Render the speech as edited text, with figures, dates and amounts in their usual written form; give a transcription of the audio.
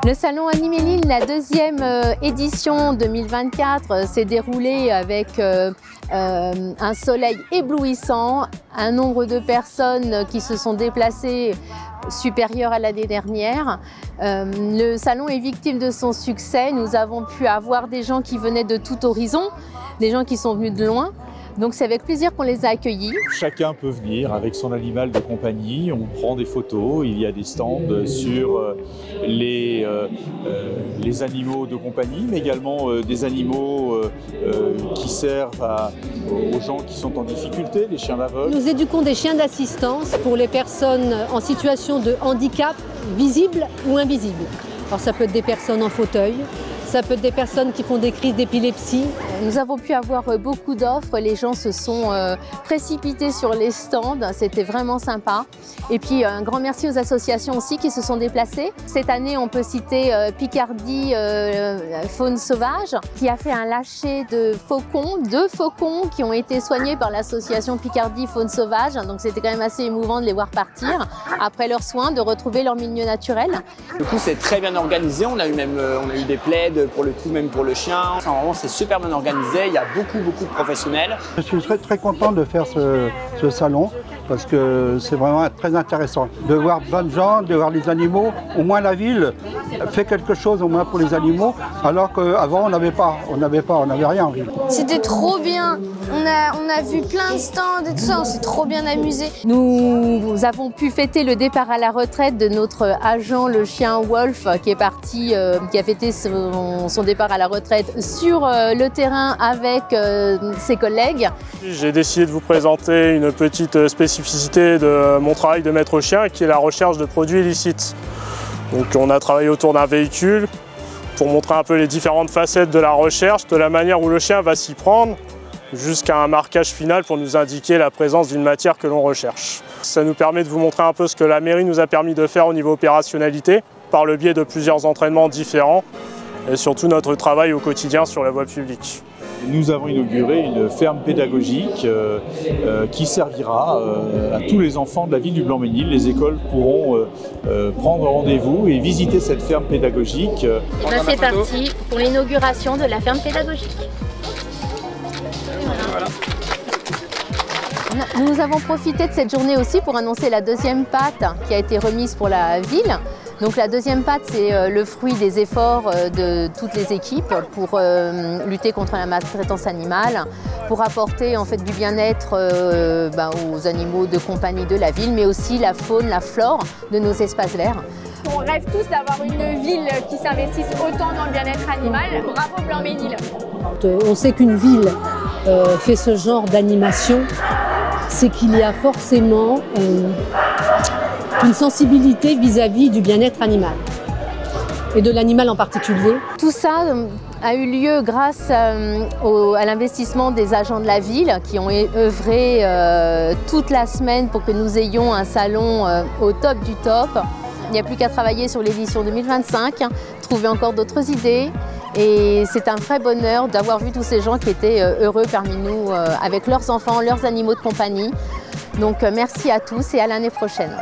Le salon Animéline, la deuxième édition 2024, s'est déroulée avec un soleil éblouissant, un nombre de personnes qui se sont déplacées supérieur à l'année dernière. Le salon est victime de son succès. Nous avons pu avoir des gens qui venaient de tout horizon, des gens qui sont venus de loin. Donc c'est avec plaisir qu'on les a accueillis. Chacun peut venir avec son animal de compagnie, on prend des photos, il y a des stands sur les animaux de compagnie, mais également des animaux qui servent aux gens qui sont en difficulté, les chiens d'aveugle. Nous éduquons des chiens d'assistance pour les personnes en situation de handicap visible ou invisible. Alors ça peut être des personnes en fauteuil, ça peut être des personnes qui font des crises d'épilepsie. Nous avons pu avoir beaucoup d'offres, les gens se sont précipités sur les stands, c'était vraiment sympa. Et puis un grand merci aux associations aussi qui se sont déplacées. Cette année, on peut citer Picardie Faune Sauvage qui a fait un lâcher de faucons, 2 faucons qui ont été soignés par l'association Picardie Faune Sauvage. Donc c'était quand même assez émouvant de les voir partir après leurs soins, de retrouver leur milieu naturel. Du coup, c'est très bien organisé, on a eu des plaids pour le coup, même pour le chien. Vraiment, c'est super bien organisé, il y a beaucoup de professionnels. Je suis très content de faire ce salon parce que c'est vraiment très intéressant. De voir plein de gens, de voir les animaux. Au moins la ville fait quelque chose au moins pour les animaux, alors qu'avant on n'avait rien en ville. C'était trop bien, on a vu plein de stands et tout ça, on s'est trop bien amusé. Nous avons pu fêter le départ à la retraite de notre agent, le chien Wolf, qui est parti, qui a fêté son départ à la retraite sur le terrain avec ses collègues. J'ai décidé de vous présenter une petite spécificité de mon travail de maître chien qui est la recherche de produits illicites. Donc on a travaillé autour d'un véhicule pour montrer un peu les différentes facettes de la recherche, de la manière où le chien va s'y prendre, jusqu'à un marquage final pour nous indiquer la présence d'une matière que l'on recherche. Ça nous permet de vous montrer un peu ce que la mairie nous a permis de faire au niveau opérationnalité, par le biais de plusieurs entraînements différents, et surtout notre travail au quotidien sur la voie publique. Nous avons inauguré une ferme pédagogique qui servira à tous les enfants de la ville du Blanc-Mesnil. Les écoles pourront prendre rendez-vous et visiter cette ferme pédagogique. Et bien c'est parti pour l'inauguration de la ferme pédagogique. Voilà. Nous avons profité de cette journée aussi pour annoncer la deuxième pâte qui a été remise pour la ville. Donc la deuxième pâte, c'est le fruit des efforts de toutes les équipes pour lutter contre la maltraitance animale, pour apporter en fait du bien-être aux animaux de compagnie de la ville, mais aussi la faune, la flore de nos espaces verts. On rêve tous d'avoir une ville qui s'investisse autant dans le bien-être animal. Bravo Blanc-Mesnil. On sait qu'une ville fait ce genre d'animation, c'est qu'il y a forcément une sensibilité vis-à-vis du bien-être animal et de l'animal en particulier. Tout ça a eu lieu grâce à l'investissement des agents de la ville qui ont œuvré toute la semaine pour que nous ayons un salon au top du top. Il n'y a plus qu'à travailler sur l'édition 2025, trouver encore d'autres idées. Et c'est un vrai bonheur d'avoir vu tous ces gens qui étaient heureux parmi nous avec leurs enfants, leurs animaux de compagnie. Donc merci à tous et à l'année prochaine.